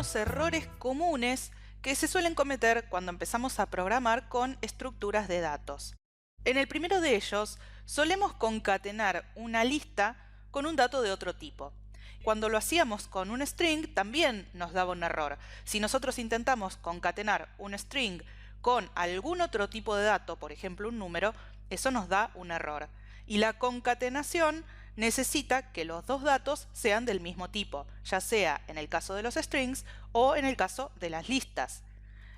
algunos errores comunes que se suelen cometer cuando empezamos a programar con estructuras de datos. En el primero de ellos, solemos concatenar una lista con un dato de otro tipo. Cuando lo hacíamos con un string, también nos daba un error. Si nosotros intentamos concatenar un string con algún otro tipo de dato, por ejemplo un número, eso nos da un error. Y la concatenación necesita que los dos datos sean del mismo tipo, ya sea en el caso de los strings o en el caso de las listas.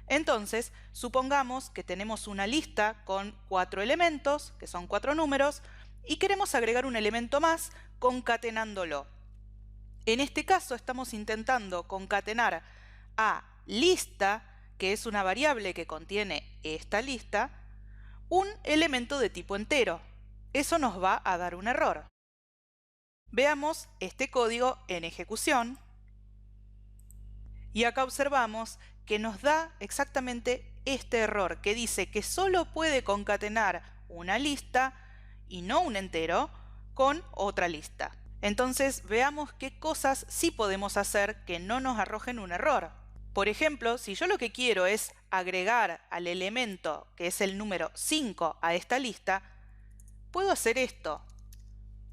Entonces, supongamos que tenemos una lista con 4 elementos, que son 4 números, y queremos agregar un elemento más concatenándolo. En este caso estamos intentando concatenar a lista, que es una variable que contiene esta lista, un elemento de tipo entero. Eso nos va a dar un error. Veamos este código en ejecución. Y acá observamos que nos da exactamente este error, que dice que solo puede concatenar una lista y no un entero con otra lista. Entonces veamos qué cosas sí podemos hacer que no nos arrojen un error. Por ejemplo, si yo lo que quiero es agregar al elemento que es el número 5 a esta lista, puedo hacer esto,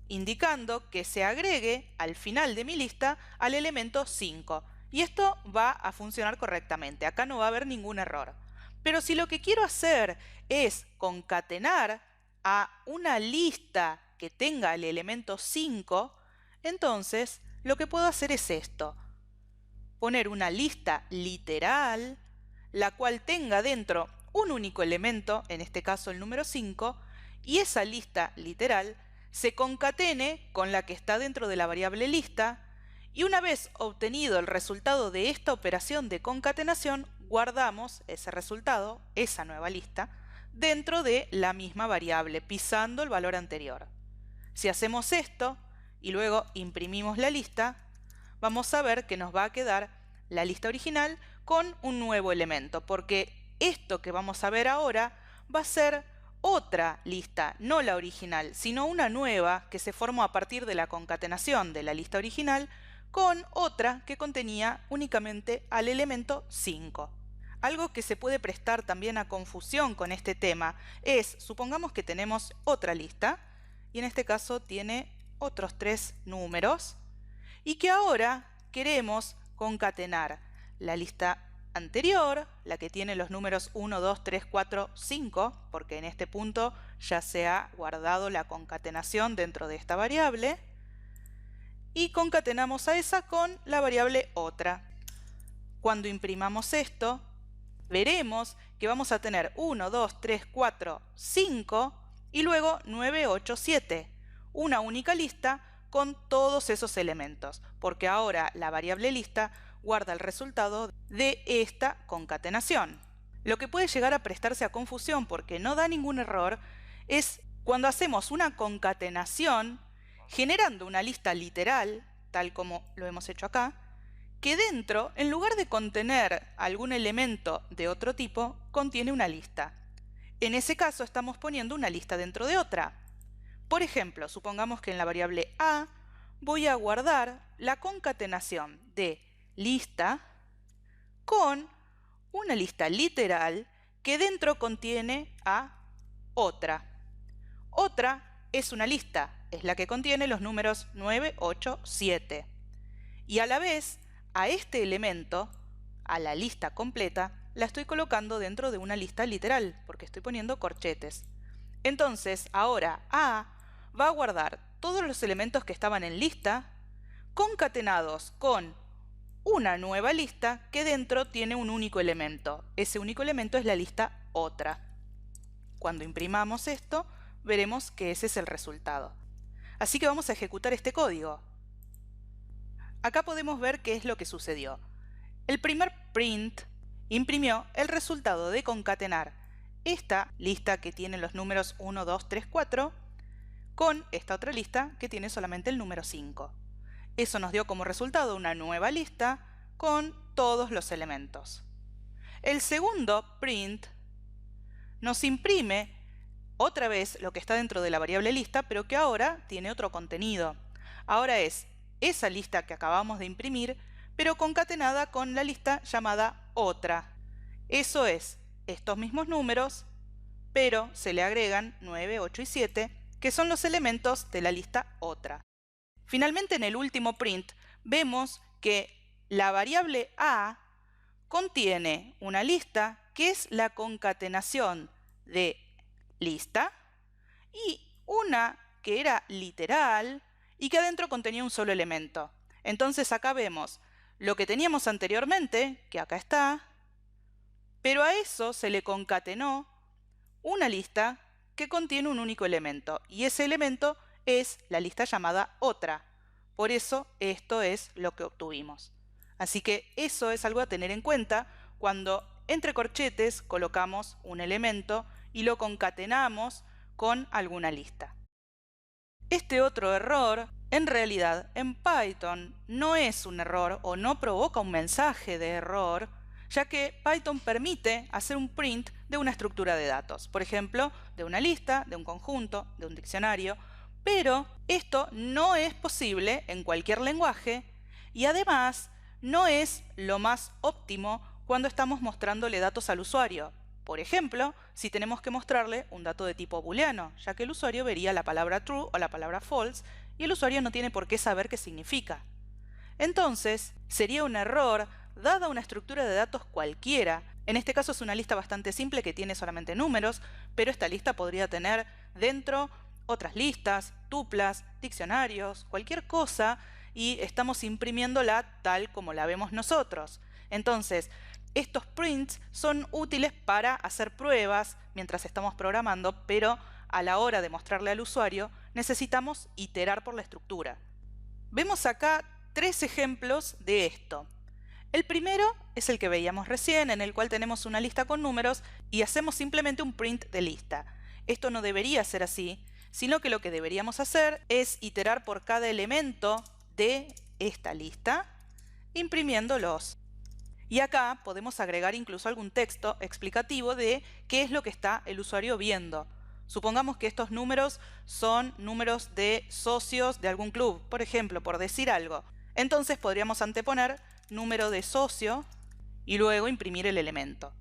indicando que se agregue al final de mi lista al elemento 5. Y esto va a funcionar correctamente, acá no va a haber ningún error. Pero si lo que quiero hacer es concatenar a una lista que tenga el elemento 5, entonces lo que puedo hacer es esto: poner una lista literal, la cual tenga dentro un único elemento, en este caso el número 5, y esa lista literal se concatene con la que está dentro de la variable lista, y una vez obtenido el resultado de esta operación de concatenación, guardamos ese resultado, esa nueva lista, dentro de la misma variable, pisando el valor anterior. Si hacemos esto y luego imprimimos la lista, vamos a ver que nos va a quedar la lista original con un nuevo elemento, porque esto que vamos a ver ahora va a ser otra lista, no la original, sino una nueva que se formó a partir de la concatenación de la lista original con otra que contenía únicamente al elemento 5. Algo que se puede prestar también a confusión con este tema es, supongamos que tenemos otra lista, y en este caso tiene otros 3 números, y que ahora queremos concatenar la lista anterior, la que tiene los números 1, 2, 3, 4, 5, porque en este punto ya se ha guardado la concatenación dentro de esta variable, y concatenamos a esa con la variable otra. Cuando imprimamos esto, veremos que vamos a tener 1, 2, 3, 4, 5 y luego 9, 8, 7. Una única lista con todos esos elementos, porque ahora la variable lista guarda el resultado de esta concatenación. Lo que puede llegar a prestarse a confusión porque no da ningún error es cuando hacemos una concatenación generando una lista literal, tal como lo hemos hecho acá, que dentro, en lugar de contener algún elemento de otro tipo, contiene una lista. En ese caso estamos poniendo una lista dentro de otra. Por ejemplo, supongamos que en la variable a voy a guardar la concatenación de lista con una lista literal que dentro contiene a otra. Otra es una lista, es la que contiene los números 9, 8, 7. Y a la vez, a este elemento, a la lista completa, la estoy colocando dentro de una lista literal, porque estoy poniendo corchetes. Entonces, ahora A va a guardar todos los elementos que estaban en lista, concatenados con una nueva lista que dentro tiene un único elemento. Ese único elemento es la lista otra. Cuando imprimamos esto, veremos que ese es el resultado. Así que vamos a ejecutar este código. Acá podemos ver qué es lo que sucedió. El primer print imprimió el resultado de concatenar esta lista que tiene los números 1, 2, 3, 4 con esta otra lista que tiene solamente el número 5. Eso nos dio como resultado una nueva lista con todos los elementos. El segundo print nos imprime otra vez lo que está dentro de la variable lista, pero que ahora tiene otro contenido. Ahora es esa lista que acabamos de imprimir, pero concatenada con la lista llamada otra. Eso es, estos mismos números, pero se le agregan 9, 8 y 7, que son los elementos de la lista otra. Finalmente, en el último print, vemos que la variable a contiene una lista que es la concatenación de lista y una que era literal y que adentro contenía un solo elemento. Entonces acá vemos lo que teníamos anteriormente, que acá está, pero a eso se le concatenó una lista que contiene un único elemento, y ese elemento es la lista llamada otra. Por eso esto es lo que obtuvimos. Así que eso es algo a tener en cuenta cuando entre corchetes colocamos un elemento y lo concatenamos con alguna lista. Este otro error, en realidad, en Python no es un error o no provoca un mensaje de error, ya que Python permite hacer un print de una estructura de datos, por ejemplo, de una lista, de un conjunto, de un diccionario, pero esto no es posible en cualquier lenguaje y además no es lo más óptimo cuando estamos mostrándole datos al usuario. Por ejemplo, si tenemos que mostrarle un dato de tipo booleano, ya que el usuario vería la palabra true o la palabra false y el usuario no tiene por qué saber qué significa. Entonces, sería un error dada una estructura de datos cualquiera. En este caso es una lista bastante simple que tiene solamente números, pero esta lista podría tener dentro otras listas, tuplas, diccionarios, cualquier cosa, y estamos imprimiéndola tal como la vemos nosotros. Entonces, estos prints son útiles para hacer pruebas mientras estamos programando, pero a la hora de mostrarle al usuario necesitamos iterar por la estructura. Vemos acá 3 ejemplos de esto. El primero es el que veíamos recién, en el cual tenemos una lista con números y hacemos simplemente un print de lista. Esto no debería ser así, sino que lo que deberíamos hacer es iterar por cada elemento de esta lista, imprimiéndolos. Y acá podemos agregar incluso algún texto explicativo de qué es lo que está el usuario viendo. Supongamos que estos números son números de socios de algún club, por ejemplo, por decir algo. Entonces podríamos anteponer número de socio y luego imprimir el elemento.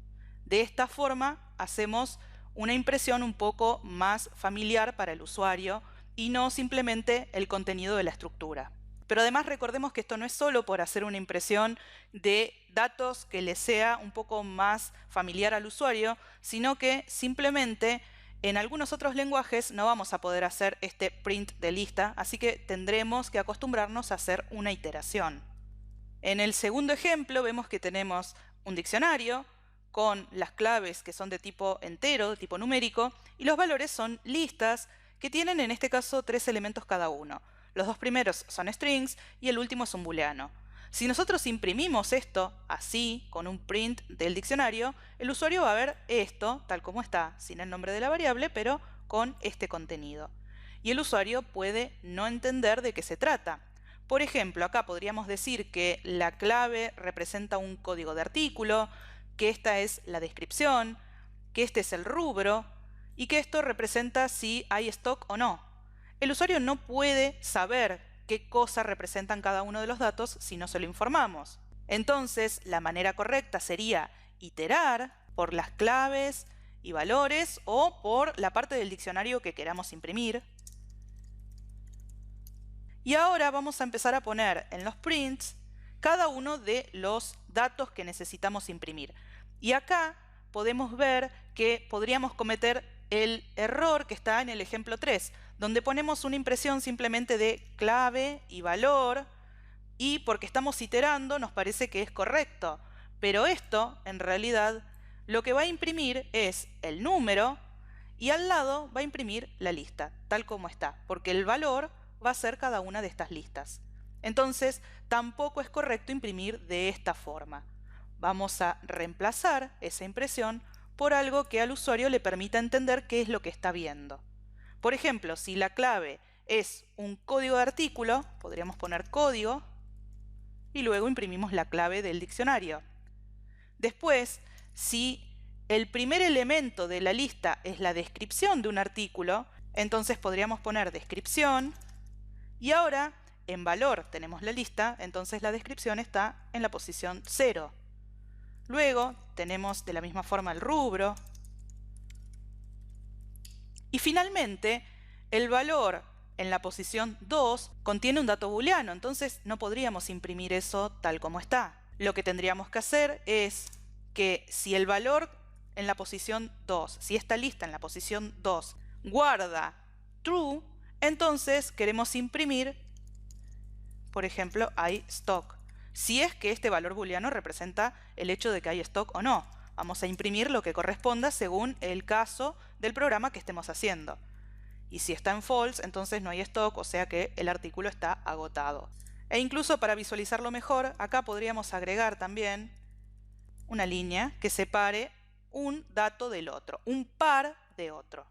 De esta forma hacemos una impresión un poco más familiar para el usuario y no simplemente el contenido de la estructura. Pero además recordemos que esto no es solo por hacer una impresión de datos que le sea un poco más familiar al usuario, sino que simplemente en algunos otros lenguajes no vamos a poder hacer este print de lista, así que tendremos que acostumbrarnos a hacer una iteración. En el segundo ejemplo vemos que tenemos un diccionario con las claves que son de tipo entero, de tipo numérico, y los valores son listas que tienen en este caso 3 elementos cada uno. Los 2 primeros son strings y el último es un booleano. Si nosotros imprimimos esto así, con un print del diccionario, el usuario va a ver esto tal como está, sin el nombre de la variable, pero con este contenido. Y el usuario puede no entender de qué se trata. Por ejemplo, acá podríamos decir que la clave representa un código de artículo, que esta es la descripción, que este es el rubro y que esto representa si hay stock o no. El usuario no puede saber qué cosa representan cada uno de los datos si no se lo informamos. Entonces, la manera correcta sería iterar por las claves y valores o por la parte del diccionario que queramos imprimir. Y ahora vamos a empezar a poner en los prints cada uno de los datos que necesitamos imprimir. Y acá podemos ver que podríamos cometer el error que está en el ejemplo 3, donde ponemos una impresión simplemente de clave y valor, y porque estamos iterando nos parece que es correcto. Pero esto, en realidad, lo que va a imprimir es el número y al lado va a imprimir la lista, tal como está, porque el valor va a ser cada una de estas listas. Entonces, tampoco es correcto imprimir de esta forma. Vamos a reemplazar esa impresión por algo que al usuario le permita entender qué es lo que está viendo. Por ejemplo, si la clave es un código de artículo, podríamos poner código y luego imprimimos la clave del diccionario. Después, si el primer elemento de la lista es la descripción de un artículo, entonces podríamos poner descripción y ahora en valor tenemos la lista, entonces la descripción está en la posición 0. Luego tenemos de la misma forma el rubro. Y finalmente, el valor en la posición 2 contiene un dato booleano, entonces no podríamos imprimir eso tal como está. Lo que tendríamos que hacer es que si el valor en la posición 2, si esta lista en la posición 2 guarda true, entonces queremos imprimir, por ejemplo, hay stock. Si es que este valor booleano representa el hecho de que hay stock o no. Vamos a imprimir lo que corresponda según el caso del programa que estemos haciendo. Y si está en false, entonces no hay stock, o sea que el artículo está agotado. E incluso para visualizarlo mejor, acá podríamos agregar también una línea que separe un dato del otro, un par de otro.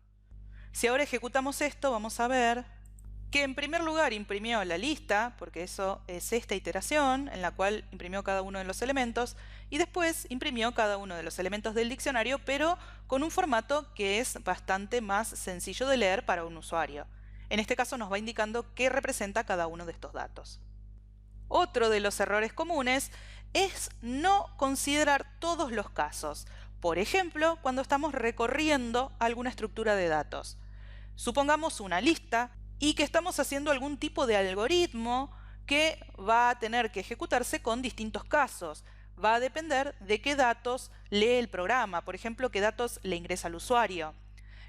Si ahora ejecutamos esto, vamos a ver que en primer lugar imprimió la lista, porque eso es esta iteración en la cual imprimió cada uno de los elementos, y después imprimió cada uno de los elementos del diccionario, pero con un formato que es bastante más sencillo de leer para un usuario. En este caso nos va indicando qué representa cada uno de estos datos. Otro de los errores comunes es no considerar todos los casos. Por ejemplo, cuando estamos recorriendo alguna estructura de datos. Supongamos una lista y que estamos haciendo algún tipo de algoritmo que va a tener que ejecutarse con distintos casos. Va a depender de qué datos lee el programa, por ejemplo, qué datos le ingresa al usuario.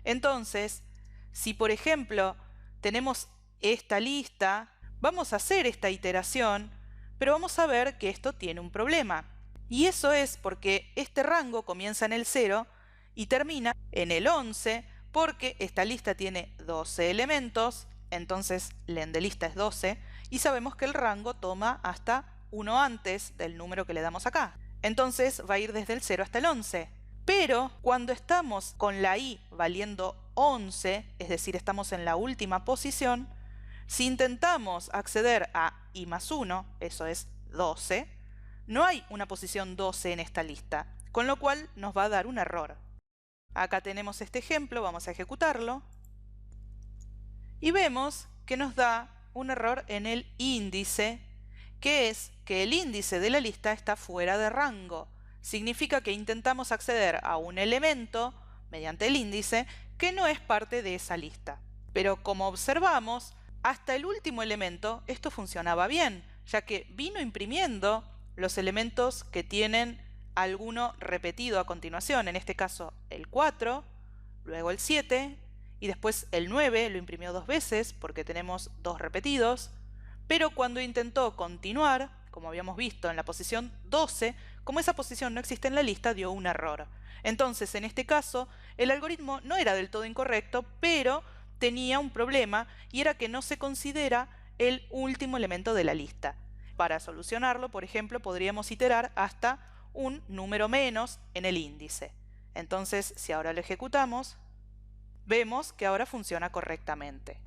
Entonces, si por ejemplo tenemos esta lista, vamos a hacer esta iteración, pero vamos a ver que esto tiene un problema. Y eso es porque este rango comienza en el 0 y termina en el 11, porque esta lista tiene 12 elementos, entonces len de lista es 12, y sabemos que el rango toma hasta 1 antes del número que le damos acá. Entonces va a ir desde el 0 hasta el 11. Pero cuando estamos con la i valiendo 11, es decir, estamos en la última posición, si intentamos acceder a i más 1, eso es 12, no hay una posición 12 en esta lista, con lo cual nos va a dar un error. Acá tenemos este ejemplo, vamos a ejecutarlo. Y vemos que nos da un error en el índice, que es que el índice de la lista está fuera de rango. Significa que intentamos acceder a un elemento mediante el índice que no es parte de esa lista. Pero como observamos, hasta el último elemento esto funcionaba bien, ya que vino imprimiendo los elementos que tienen alguno repetido a continuación, en este caso el 4, luego el 7, y después el 9 lo imprimió 2 veces porque tenemos 2 repetidos, pero cuando intentó continuar, como habíamos visto en la posición 12, como esa posición no existe en la lista, dio un error. Entonces, en este caso, el algoritmo no era del todo incorrecto, pero tenía un problema y era que no se considera el último elemento de la lista. Para solucionarlo, por ejemplo, podríamos iterar hasta un número menos en el índice. Entonces, si ahora lo ejecutamos, vemos que ahora funciona correctamente.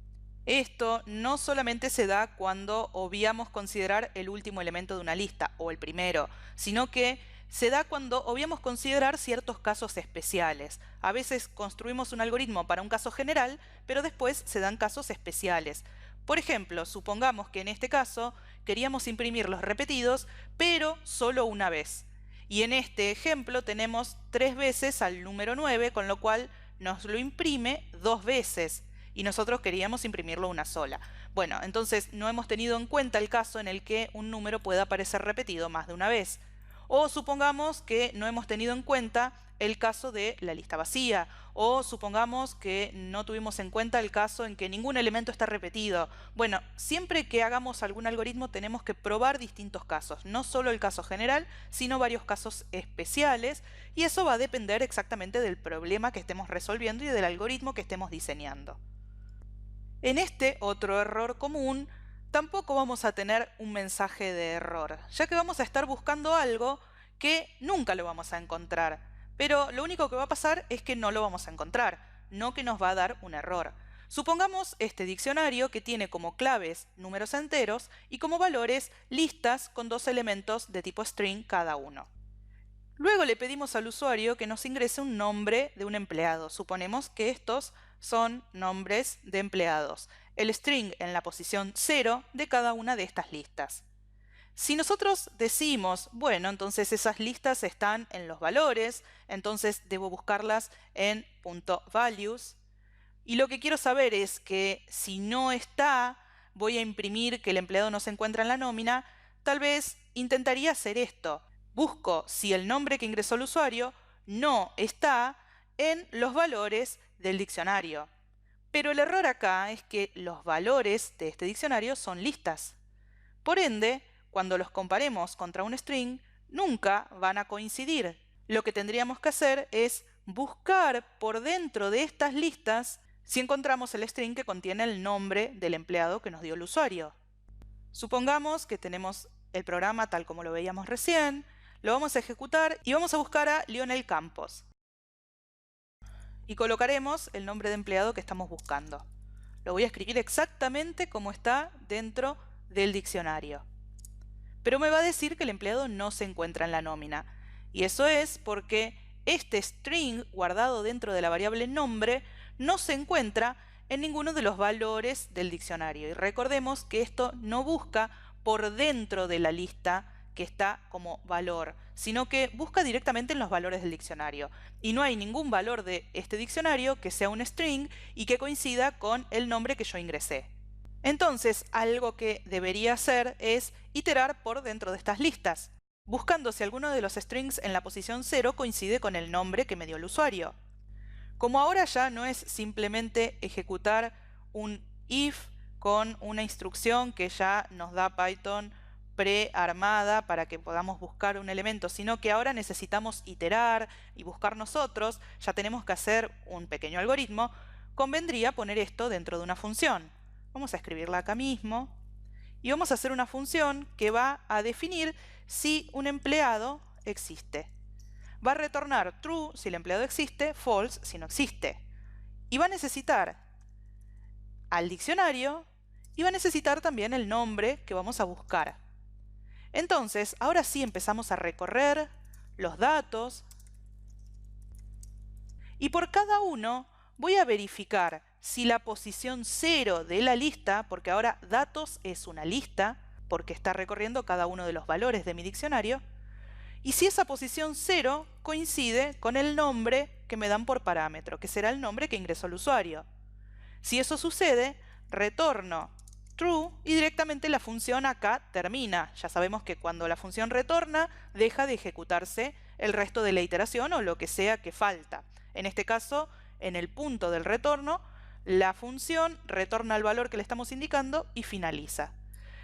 Esto no solamente se da cuando obviamos considerar el último elemento de una lista o el primero, sino que se da cuando obviamos considerar ciertos casos especiales. A veces construimos un algoritmo para un caso general, pero después se dan casos especiales. Por ejemplo, supongamos que en este caso queríamos imprimir los repetidos, pero solo una vez. Y en este ejemplo tenemos 3 veces al número 9, con lo cual nos lo imprime 2 veces. Y nosotros queríamos imprimirlo una sola. Bueno, entonces no hemos tenido en cuenta el caso en el que un número pueda aparecer repetido más de una vez. O supongamos que no hemos tenido en cuenta el caso de la lista vacía. O supongamos que no tuvimos en cuenta el caso en que ningún elemento está repetido. Bueno, siempre que hagamos algún algoritmo tenemos que probar distintos casos. No solo el caso general, sino varios casos especiales. Y eso va a depender exactamente del problema que estemos resolviendo y del algoritmo que estemos diseñando. En este otro error común, tampoco vamos a tener un mensaje de error, ya que vamos a estar buscando algo que nunca lo vamos a encontrar. Pero lo único que va a pasar es que no lo vamos a encontrar, no que nos va a dar un error. Supongamos este diccionario que tiene como claves números enteros y como valores listas con 2 elementos de tipo string cada uno. Luego le pedimos al usuario que nos ingrese un nombre de un empleado. Suponemos que estos son nombres de empleados. el string en la posición 0 de cada una de estas listas. Si nosotros decimos, bueno, entonces esas listas están en los valores, entonces debo buscarlas en .values, y lo que quiero saber es que si no está, voy a imprimir que el empleado no se encuentra en la nómina, tal vez intentaría hacer esto. Busco si el nombre que ingresó el usuario no está en los valores del diccionario. Pero el error acá es que los valores de este diccionario son listas. Por ende, cuando los comparemos contra un string, nunca van a coincidir. Lo que tendríamos que hacer es buscar por dentro de estas listas si encontramos el string que contiene el nombre del empleado que nos dio el usuario. Supongamos que tenemos el programa tal como lo veíamos recién, lo vamos a ejecutar y vamos a buscar a Lionel Campos. Y colocaremos el nombre de empleado que estamos buscando. Lo voy a escribir exactamente como está dentro del diccionario. Pero me va a decir que el empleado no se encuentra en la nómina. Y eso es porque este string guardado dentro de la variable nombre no se encuentra en ninguno de los valores del diccionario. Y recordemos que esto no busca por dentro de la lista que está como valor, sino que busca directamente en los valores del diccionario. Y no hay ningún valor de este diccionario que sea un string y que coincida con el nombre que yo ingresé. Entonces, algo que debería hacer es iterar por dentro de estas listas, buscando si alguno de los strings en la posición 0 coincide con el nombre que me dio el usuario. Como ahora ya no es simplemente ejecutar un if con una instrucción que ya nos da Python prearmada para que podamos buscar un elemento, sino que ahora necesitamos iterar y buscar nosotros, ya tenemos que hacer un pequeño algoritmo, convendría poner esto dentro de una función. Vamos a escribirla acá mismo y vamos a hacer una función que va a definir si un empleado existe. Va a retornar true si el empleado existe, false si no existe. Y va a necesitar al diccionario y va a necesitar también el nombre que vamos a buscar. Entonces, ahora sí empezamos a recorrer los datos y por cada uno voy a verificar si la posición 0 de la lista, porque ahora datos es una lista, porque está recorriendo cada uno de los valores de mi diccionario, y si esa posición 0 coincide con el nombre que me dan por parámetro, que será el nombre que ingresó el usuario. Si eso sucede, retorno true y directamente la función acá termina. Ya sabemos que cuando la función retorna, deja de ejecutarse el resto de la iteración o lo que sea que falta. En este caso, en el punto del retorno, la función retorna el valor que le estamos indicando y finaliza.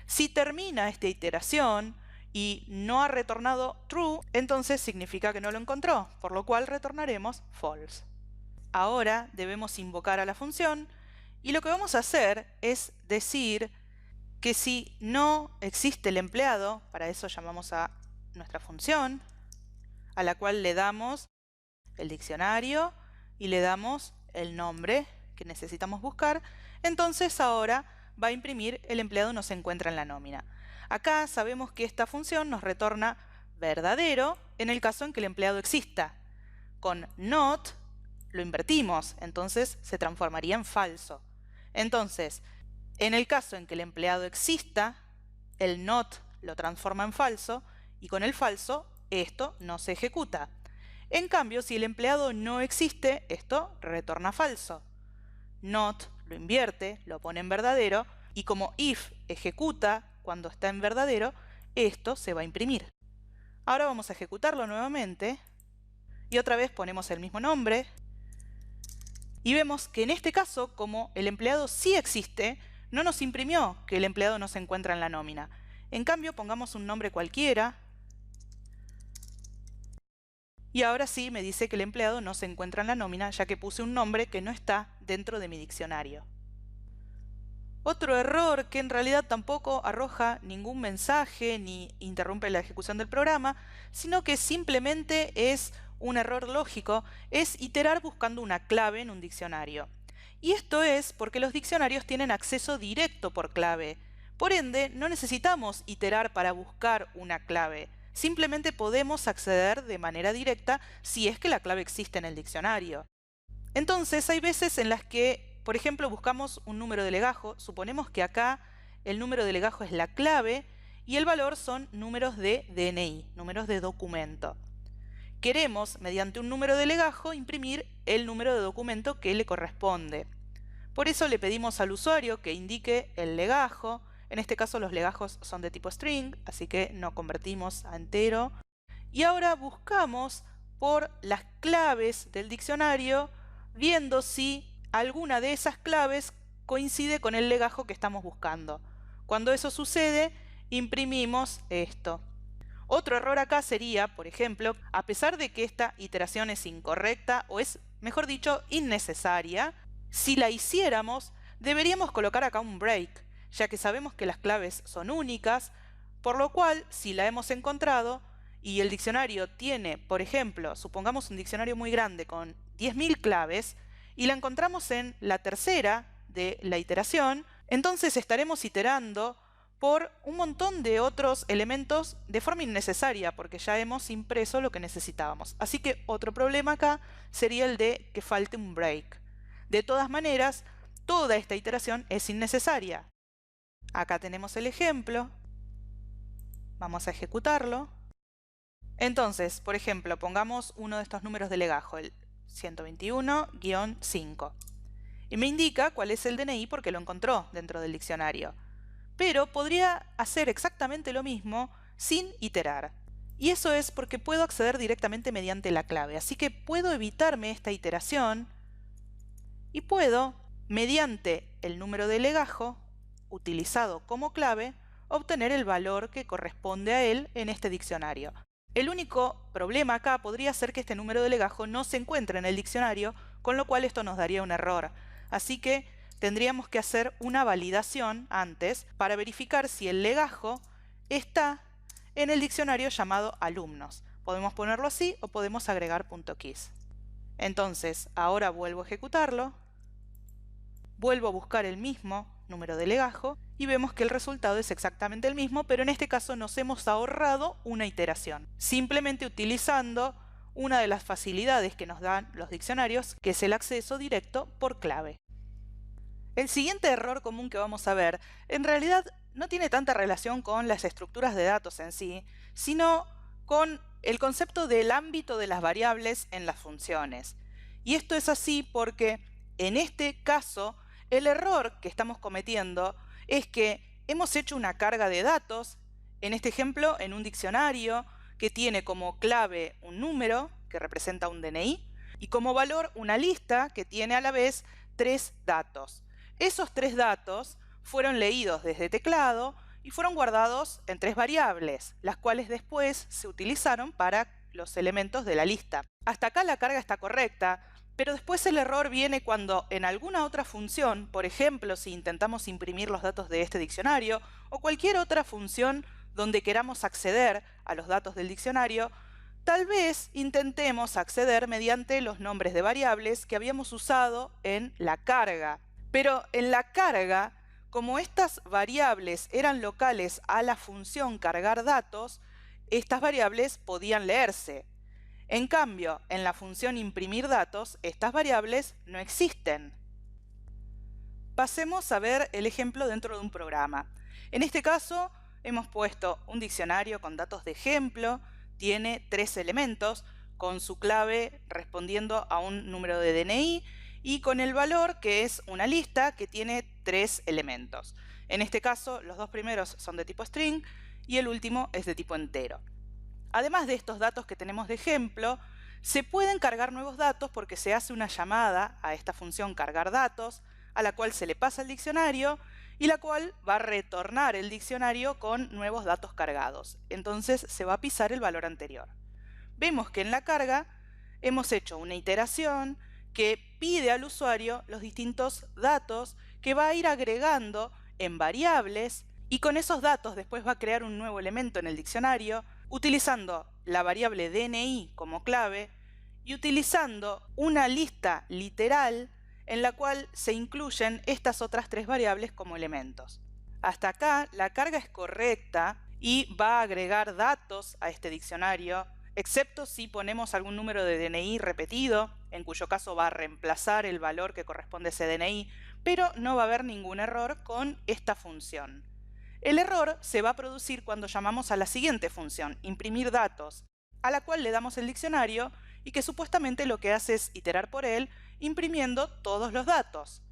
Si termina esta iteración y no ha retornado true, entonces significa que no lo encontró, por lo cual retornaremos false. Ahora debemos invocar a la función y lo que vamos a hacer es decir que si no existe el empleado, para eso llamamos a nuestra función, a la cual le damos el diccionario y le damos el nombre que necesitamos buscar, entonces ahora va a imprimir el empleado no se encuentra en la nómina. Acá sabemos que esta función nos retorna verdadero en el caso en que el empleado exista. Con not lo invertimos, entonces se transformaría en falso. Entonces, en el caso en que el empleado exista, el not lo transforma en falso y con el falso esto no se ejecuta. En cambio, si el empleado no existe, esto retorna falso. Not lo invierte, lo pone en verdadero y como if ejecuta cuando está en verdadero, esto se va a imprimir. Ahora vamos a ejecutarlo nuevamente y otra vez ponemos el mismo nombre y vemos que en este caso, como el empleado sí existe, no nos imprimió que el empleado no se encuentra en la nómina. En cambio, pongamos un nombre cualquiera y ahora sí me dice que el empleado no se encuentra en la nómina ya que puse un nombre que no está dentro de mi diccionario. Otro error que en realidad tampoco arroja ningún mensaje ni interrumpe la ejecución del programa, sino que simplemente es un error lógico, es iterar buscando una clave en un diccionario. Y esto es porque los diccionarios tienen acceso directo por clave. Por ende, no necesitamos iterar para buscar una clave. Simplemente podemos acceder de manera directa si es que la clave existe en el diccionario. Entonces, hay veces en las que, Por ejemplo, buscamos un número de legajo. Suponemos que acá el número de legajo es la clave y el valor son números de DNI, números de documento. Queremos, mediante un número de legajo, imprimir el número de documento que le corresponde. Por eso le pedimos al usuario que indique el legajo. En este caso los legajos son de tipo string, así que no convertimos a entero. Y ahora buscamos por las claves del diccionario, viendo si alguna de esas claves coincide con el legajo que estamos buscando. Cuando eso sucede, imprimimos esto. Otro error acá sería, por ejemplo, a pesar de que esta iteración es incorrecta o es, mejor dicho, innecesaria, si la hiciéramos, deberíamos colocar acá un break, ya que sabemos que las claves son únicas, por lo cual, si la hemos encontrado y el diccionario tiene, por ejemplo, supongamos un diccionario muy grande con 10.000 claves y la encontramos en la tercera de la iteración, entonces estaremos iterando por un montón de otros elementos de forma innecesaria, porque ya hemos impreso lo que necesitábamos. Así que otro problema acá sería el de que falte un break. De todas maneras, toda esta iteración es innecesaria. Acá tenemos el ejemplo. Vamos a ejecutarlo. Entonces, por ejemplo, pongamos uno de estos números de legajo, el 121-5. Y me indica cuál es el DNI porque lo encontró dentro del diccionario. Pero podría hacer exactamente lo mismo sin iterar. Y eso es porque puedo acceder directamente mediante la clave. Así que puedo evitarme esta iteración y puedo, mediante el número de legajo utilizado como clave, obtener el valor que corresponde a él en este diccionario. El único problema acá podría ser que este número de legajo no se encuentre en el diccionario, con lo cual esto nos daría un error. Así que tendríamos que hacer una validación antes para verificar si el legajo está en el diccionario llamado alumnos. Podemos ponerlo así o podemos agregar .keys. Entonces, ahora vuelvo a ejecutarlo, vuelvo a buscar el mismo número de legajo y vemos que el resultado es exactamente el mismo, pero en este caso nos hemos ahorrado una iteración, simplemente utilizando una de las facilidades que nos dan los diccionarios, que es el acceso directo por clave. El siguiente error común que vamos a ver, en realidad no tiene tanta relación con las estructuras de datos en sí, sino con el concepto del ámbito de las variables en las funciones. Y esto es así porque, en este caso, el error que estamos cometiendo es que hemos hecho una carga de datos, en este ejemplo, en un diccionario que tiene como clave un número, que representa un DNI, y como valor una lista que tiene a la vez 3 datos. Esos 3 datos fueron leídos desde teclado y fueron guardados en 3 variables, las cuales después se utilizaron para los elementos de la lista. Hasta acá la carga está correcta, pero después el error viene cuando en alguna otra función, por ejemplo, si intentamos imprimir los datos de este diccionario o cualquier otra función donde queramos acceder a los datos del diccionario, tal vez intentemos acceder mediante los nombres de variables que habíamos usado en la carga. Pero en la carga, como estas variables eran locales a la función cargar datos, estas variables podían leerse. En cambio, en la función imprimir datos, estas variables no existen. Pasemos a ver el ejemplo dentro de un programa. En este caso, hemos puesto un diccionario con datos de ejemplo, tiene 3 elementos, con su clave respondiendo a un número de DNI y con el valor que es una lista que tiene 3 elementos. En este caso, los 2 primeros son de tipo string y el último es de tipo entero. Además de estos datos que tenemos de ejemplo, se pueden cargar nuevos datos porque se hace una llamada a esta función cargar datos, a la cual se le pasa el diccionario y la cual va a retornar el diccionario con nuevos datos cargados. Entonces se va a pisar el valor anterior. Vemos que en la carga hemos hecho una iteración que pide al usuario los distintos datos que va a ir agregando en variables y con esos datos después va a crear un nuevo elemento en el diccionario utilizando la variable DNI como clave y utilizando una lista literal en la cual se incluyen estas otras 3 variables como elementos. Hasta acá la carga es correcta y va a agregar datos a este diccionario excepto si ponemos algún número de DNI repetido, en cuyo caso va a reemplazar el valor que corresponde a ese DNI, pero no va a haber ningún error con esta función. El error se va a producir cuando llamamos a la siguiente función, imprimir datos, a la cual le damos el diccionario y que supuestamente lo que hace es iterar por él, imprimiendo todos los datos.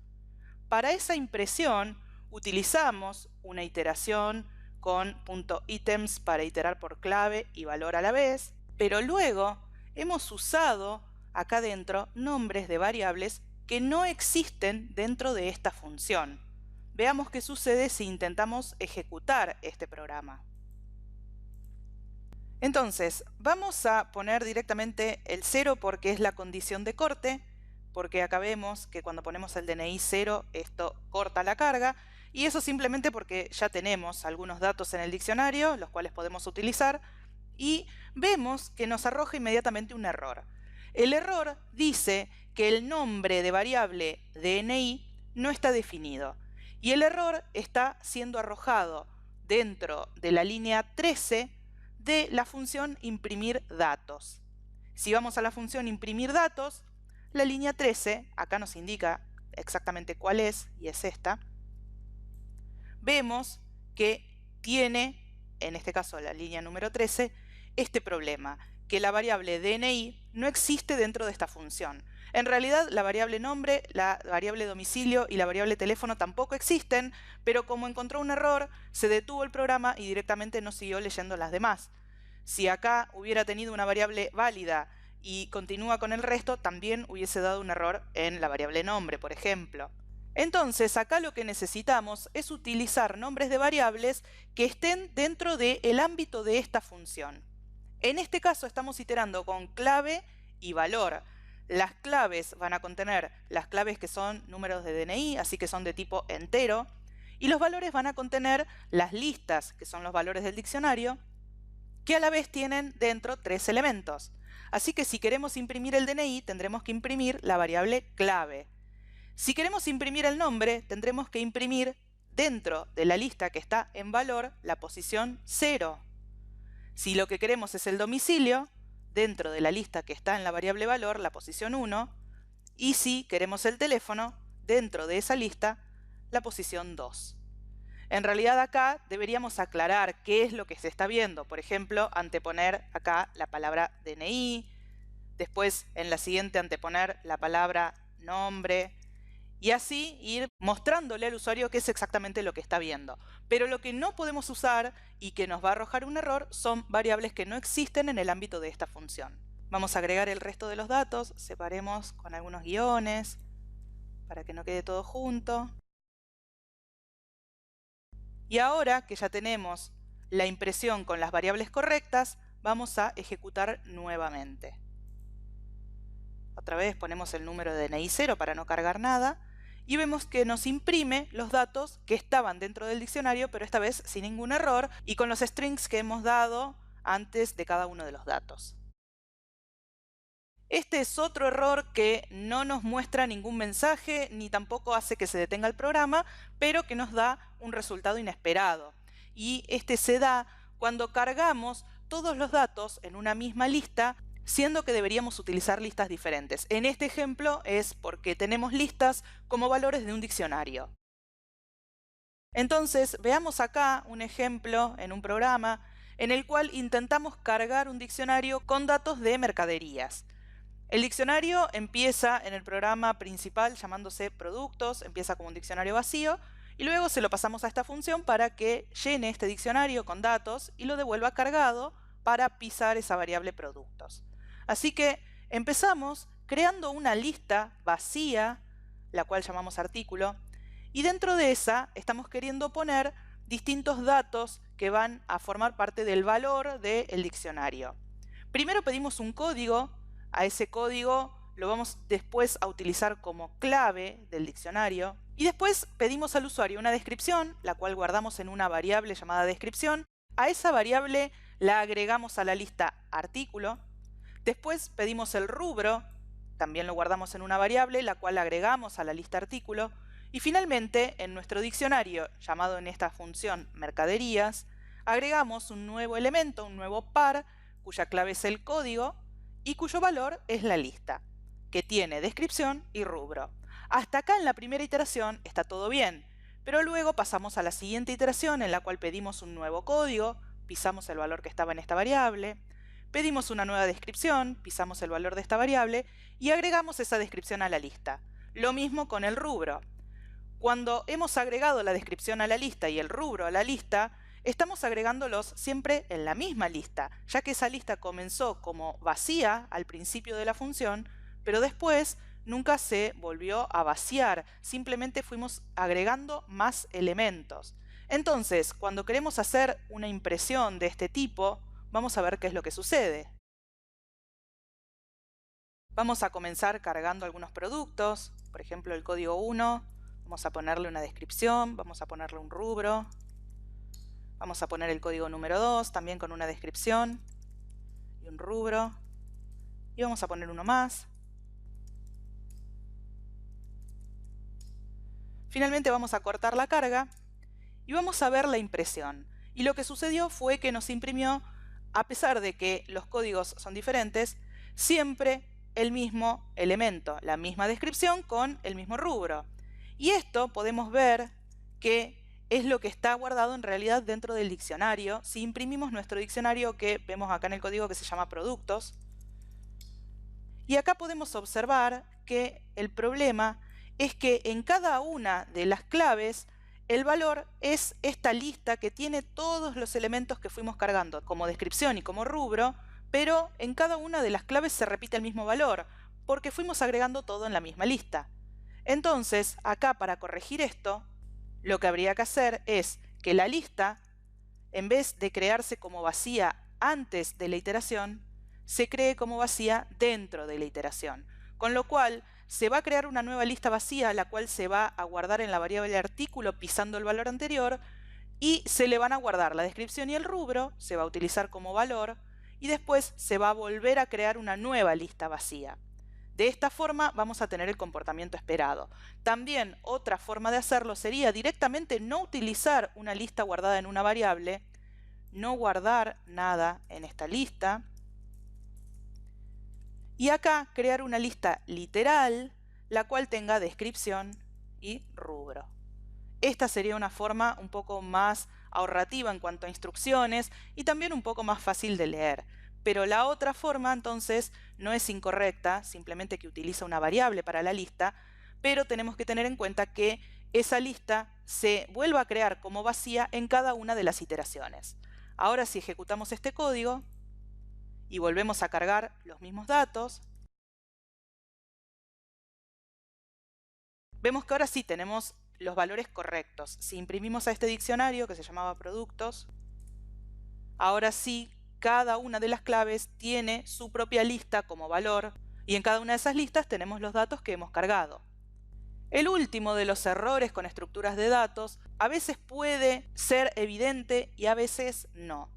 Para esa impresión utilizamos una iteración con .items para iterar por clave y valor a la vez, pero luego hemos usado acá dentro nombres de variables que no existen dentro de esta función. Veamos qué sucede si intentamos ejecutar este programa. Entonces, vamos a poner directamente el 0 porque es la condición de corte, porque acá vemos que cuando ponemos el DNI 0, esto corta la carga, y eso simplemente porque ya tenemos algunos datos en el diccionario, los cuales podemos utilizar, y vemos que nos arroja inmediatamente un error. El error dice que el nombre de variable DNI no está definido, y el error está siendo arrojado dentro de la línea 13 de la función imprimir datos. Si vamos a la función imprimir datos, la línea 13, acá nos indica exactamente cuál es, y es esta, vemos que tiene, en este caso la línea número 13, este problema, que la variable DNI no existe dentro de esta función. En realidad, la variable nombre, la variable domicilio y la variable teléfono tampoco existen, pero como encontró un error, se detuvo el programa y directamente no siguió leyendo las demás. Si acá hubiera tenido una variable válida y continúa con el resto, también hubiese dado un error en la variable nombre, por ejemplo. Entonces, acá lo que necesitamos es utilizar nombres de variables que estén dentro del ámbito de esta función. En este caso estamos iterando con clave y valor. Las claves van a contener las claves que son números de DNI, así que son de tipo entero, y los valores van a contener las listas, que son los valores del diccionario, que a la vez tienen dentro 3 elementos. Así que si queremos imprimir el DNI, tendremos que imprimir la variable clave. Si queremos imprimir el nombre, tendremos que imprimir dentro de la lista que está en valor la posición 0. Si lo que queremos es el domicilio, dentro de la lista que está en la variable valor, la posición 1, y si queremos el teléfono, dentro de esa lista, la posición 2. En realidad acá deberíamos aclarar qué es lo que se está viendo. Por ejemplo, anteponer acá la palabra DNI, después en la siguiente anteponer la palabra nombre, y así ir mostrándole al usuario qué es exactamente lo que está viendo. Pero lo que no podemos usar y que nos va a arrojar un error son variables que no existen en el ámbito de esta función. Vamos a agregar el resto de los datos, separemos con algunos guiones para que no quede todo junto. Y ahora que ya tenemos la impresión con las variables correctas, vamos a ejecutar nuevamente. Otra vez ponemos el número de DNI 0 para no cargar nada y vemos que nos imprime los datos que estaban dentro del diccionario, pero esta vez sin ningún error y con los strings que hemos dado antes de cada uno de los datos. Este es otro error que no nos muestra ningún mensaje ni tampoco hace que se detenga el programa, pero que nos da un resultado inesperado. Y este se da cuando cargamos todos los datos en una misma lista, siendo que deberíamos utilizar listas diferentes. En este ejemplo es porque tenemos listas como valores de un diccionario. Entonces, veamos acá un ejemplo en un programa en el cual intentamos cargar un diccionario con datos de mercaderías. El diccionario empieza en el programa principal llamándose productos, empieza como un diccionario vacío y luego se lo pasamos a esta función para que llene este diccionario con datos y lo devuelva cargado para pisar esa variable productos. Así que empezamos creando una lista vacía, la cual llamamos artículo, y dentro de esa estamos queriendo poner distintos datos que van a formar parte del valor del diccionario. Primero pedimos un código, a ese código lo vamos después a utilizar como clave del diccionario, y después pedimos al usuario una descripción, la cual guardamos en una variable llamada descripción. A esa variable la agregamos a la lista artículo. Después pedimos el rubro, también lo guardamos en una variable, la cual agregamos a la lista artículo. Y finalmente, en nuestro diccionario, llamado en esta función mercaderías, agregamos un nuevo elemento, un nuevo par, cuya clave es el código y cuyo valor es la lista, que tiene descripción y rubro. Hasta acá en la primera iteración está todo bien, pero luego pasamos a la siguiente iteración en la cual pedimos un nuevo código, pisamos el valor que estaba en esta variable, pedimos una nueva descripción, pisamos el valor de esta variable y agregamos esa descripción a la lista. Lo mismo con el rubro. Cuando hemos agregado la descripción a la lista y el rubro a la lista, estamos agregándolos siempre en la misma lista, ya que esa lista comenzó como vacía al principio de la función, pero después nunca se volvió a vaciar, simplemente fuimos agregando más elementos. Entonces, cuando queremos hacer una impresión de este tipo, vamos a ver qué es lo que sucede. Vamos a comenzar cargando algunos productos, por ejemplo el código 1, vamos a ponerle una descripción, vamos a ponerle un rubro, vamos a poner el código número 2 también con una descripción y un rubro, y vamos a poner uno más. Finalmente vamos a cortar la carga y vamos a ver la impresión. Y lo que sucedió fue que nos imprimió, a pesar de que los códigos son diferentes, siempre el mismo elemento, la misma descripción con el mismo rubro. Y esto podemos ver que es lo que está guardado en realidad dentro del diccionario. Si imprimimos nuestro diccionario que vemos acá en el código que se llama productos, y acá podemos observar que el problema es que en cada una de las claves el valor es esta lista que tiene todos los elementos que fuimos cargando como descripción y como rubro, pero en cada una de las claves se repite el mismo valor, porque fuimos agregando todo en la misma lista. Entonces, acá para corregir esto, lo que habría que hacer es que la lista, en vez de crearse como vacía antes de la iteración, se cree como vacía dentro de la iteración. Con lo cual, se va a crear una nueva lista vacía, la cual se va a guardar en la variable artículo pisando el valor anterior, y se le van a guardar la descripción y el rubro, se va a utilizar como valor, y después se va a volver a crear una nueva lista vacía. De esta forma vamos a tener el comportamiento esperado. También otra forma de hacerlo sería directamente no utilizar una lista guardada en una variable, no guardar nada en esta lista, y acá crear una lista literal, la cual tenga descripción y rubro. Esta sería una forma un poco más ahorrativa en cuanto a instrucciones y también un poco más fácil de leer. Pero la otra forma entonces no es incorrecta, simplemente que utiliza una variable para la lista, pero tenemos que tener en cuenta que esa lista se vuelva a crear como vacía en cada una de las iteraciones. Ahora si ejecutamos este código y volvemos a cargar los mismos datos, vemos que ahora sí tenemos los valores correctos. Si imprimimos a este diccionario que se llamaba productos, ahora sí cada una de las claves tiene su propia lista como valor y en cada una de esas listas tenemos los datos que hemos cargado. El último de los errores con estructuras de datos a veces puede ser evidente y a veces no.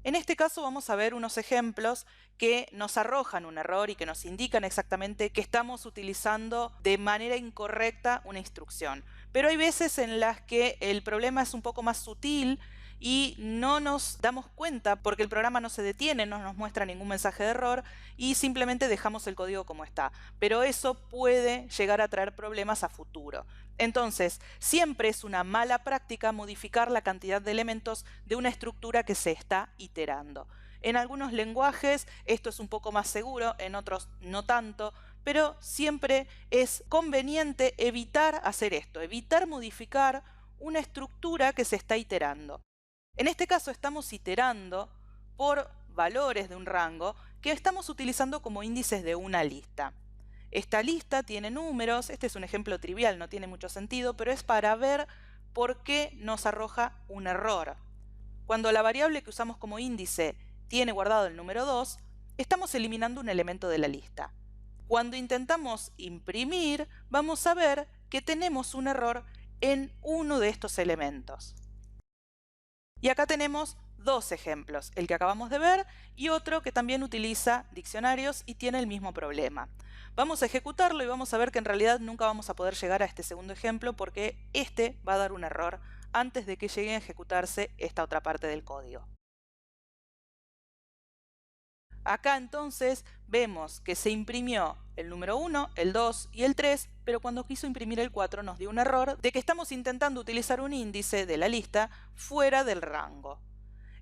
En este caso vamos a ver unos ejemplos que nos arrojan un error y que nos indican exactamente que estamos utilizando de manera incorrecta una instrucción. Pero hay veces en las que el problema es un poco más sutil y no nos damos cuenta porque el programa no se detiene, no nos muestra ningún mensaje de error y simplemente dejamos el código como está. Pero eso puede llegar a traer problemas a futuro. Entonces, siempre es una mala práctica modificar la cantidad de elementos de una estructura que se está iterando. En algunos lenguajes esto es un poco más seguro, en otros no tanto, pero siempre es conveniente evitar hacer esto, evitar modificar una estructura que se está iterando. En este caso estamos iterando por valores de un rango que estamos utilizando como índices de una lista. Esta lista tiene números, este es un ejemplo trivial, no tiene mucho sentido, pero es para ver por qué nos arroja un error. Cuando la variable que usamos como índice tiene guardado el número 2, estamos eliminando un elemento de la lista. Cuando intentamos imprimir, vamos a ver que tenemos un error en uno de estos elementos. Y acá tenemos dos ejemplos, el que acabamos de ver y otro que también utiliza diccionarios y tiene el mismo problema. Vamos a ejecutarlo y vamos a ver que en realidad nunca vamos a poder llegar a este segundo ejemplo porque este va a dar un error antes de que llegue a ejecutarse esta otra parte del código. Acá entonces vemos que se imprimió el número 1, el 2 y el 3, pero cuando quiso imprimir el 4 nos dio un error de que estamos intentando utilizar un índice de la lista fuera del rango.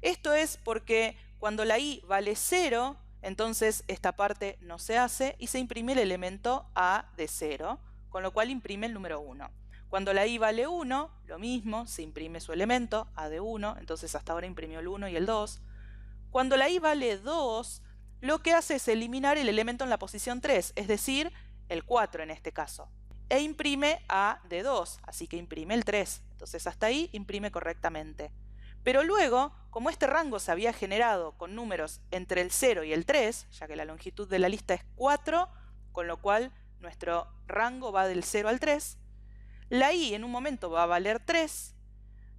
Esto es porque cuando la i vale 0, entonces esta parte no se hace y se imprime el elemento a de 0, con lo cual imprime el número 1. Cuando la i vale 1, lo mismo, se imprime su elemento a de 1, entonces hasta ahora imprimió el 1 y el 2. Cuando la i vale 2, lo que hace es eliminar el elemento en la posición 3, es decir, el 4 en este caso, e imprime a de 2, así que imprime el 3. Entonces hasta ahí imprime correctamente. Pero luego, como este rango se había generado con números entre el 0 y el 3, ya que la longitud de la lista es 4, con lo cual nuestro rango va del 0 al 3, la i en un momento va a valer 3,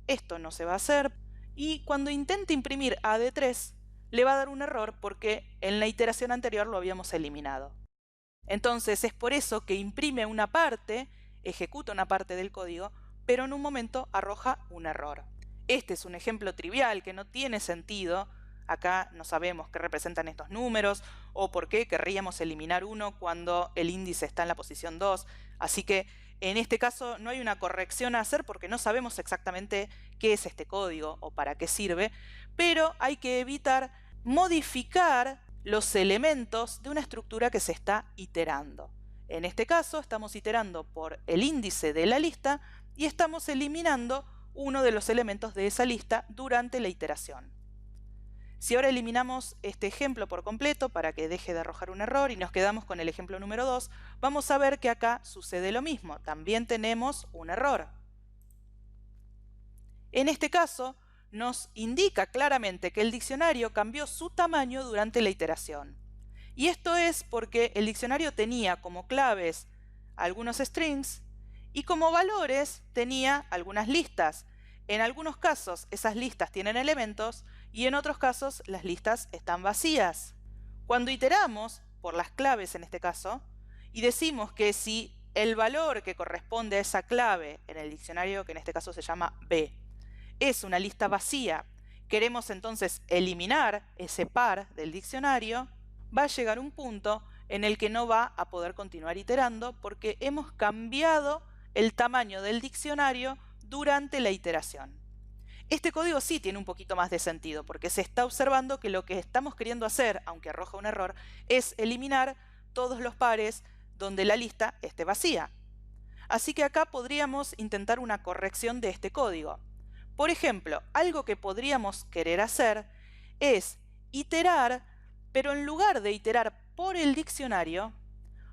esto no se va a hacer, y cuando intente imprimir a de 3, le va a dar un error porque en la iteración anterior lo habíamos eliminado. Entonces es por eso que imprime una parte, ejecuta una parte del código, pero en un momento arroja un error. Este es un ejemplo trivial que no tiene sentido. Acá no sabemos qué representan estos números o por qué querríamos eliminar uno cuando el índice está en la posición 2. Así que en este caso no hay una corrección a hacer porque no sabemos exactamente qué es este código o para qué sirve, pero hay que evitar modificar los elementos de una estructura que se está iterando. En este caso estamos iterando por el índice de la lista y estamos eliminando uno de los elementos de esa lista durante la iteración. Si ahora eliminamos este ejemplo por completo para que deje de arrojar un error y nos quedamos con el ejemplo número 2, vamos a ver que acá sucede lo mismo. También tenemos un error. En este caso, nos indica claramente que el diccionario cambió su tamaño durante la iteración. Y esto es porque el diccionario tenía como claves algunos strings y como valores tenía algunas listas. En algunos casos esas listas tienen elementos y en otros casos las listas están vacías. Cuando iteramos por las claves en este caso y decimos que si el valor que corresponde a esa clave en el diccionario, que en este caso se llama B, es una lista vacía, queremos entonces eliminar ese par del diccionario, va a llegar un punto en el que no va a poder continuar iterando porque hemos cambiado el tamaño del diccionario durante la iteración. Este código sí tiene un poquito más de sentido porque se está observando que lo que estamos queriendo hacer, aunque arroja un error, es eliminar todos los pares donde la lista esté vacía. Así que acá podríamos intentar una corrección de este código. Por ejemplo, algo que podríamos querer hacer es iterar, pero en lugar de iterar por el diccionario,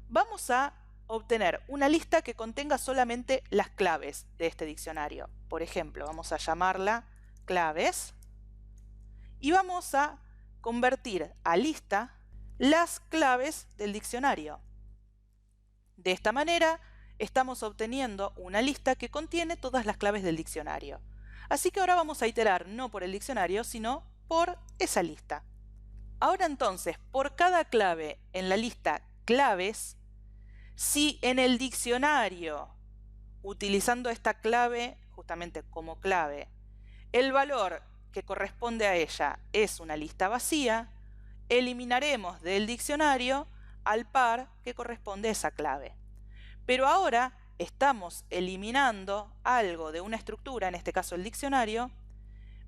vamos a obtener una lista que contenga solamente las claves de este diccionario. Por ejemplo, vamos a llamarla claves y vamos a convertir a lista las claves del diccionario. De esta manera, estamos obteniendo una lista que contiene todas las claves del diccionario. Así que ahora vamos a iterar no por el diccionario, sino por esa lista. Ahora entonces, por cada clave en la lista claves, si en el diccionario, utilizando esta clave justamente como clave, el valor que corresponde a ella es una lista vacía, eliminaremos del diccionario al par que corresponde a esa clave. Pero ahora estamos eliminando algo de una estructura, en este caso el diccionario,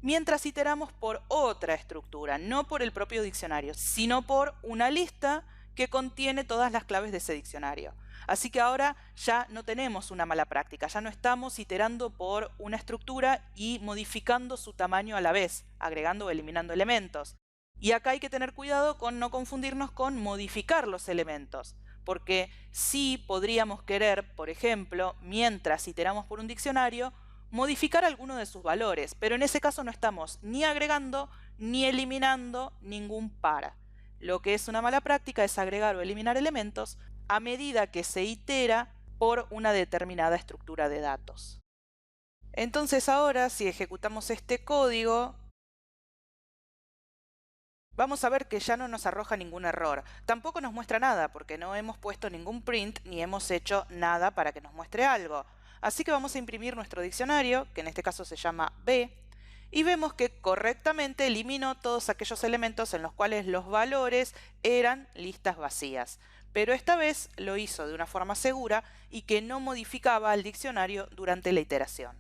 mientras iteramos por otra estructura, no por el propio diccionario, sino por una lista que contiene todas las claves de ese diccionario. Así que ahora ya no tenemos una mala práctica, ya no estamos iterando por una estructura y modificando su tamaño a la vez, agregando o eliminando elementos. Y acá hay que tener cuidado con no confundirnos con modificar los elementos, porque sí podríamos querer, por ejemplo, mientras iteramos por un diccionario, modificar alguno de sus valores, pero en ese caso no estamos ni agregando ni eliminando ningún par. Lo que es una mala práctica es agregar o eliminar elementos a medida que se itera por una determinada estructura de datos. Entonces ahora, si ejecutamos este código, vamos a ver que ya no nos arroja ningún error. Tampoco nos muestra nada porque no hemos puesto ningún print ni hemos hecho nada para que nos muestre algo. Así que vamos a imprimir nuestro diccionario, que en este caso se llama B, y vemos que correctamente eliminó todos aquellos elementos en los cuales los valores eran listas vacías. Pero esta vez lo hizo de una forma segura y que no modificaba el diccionario durante la iteración.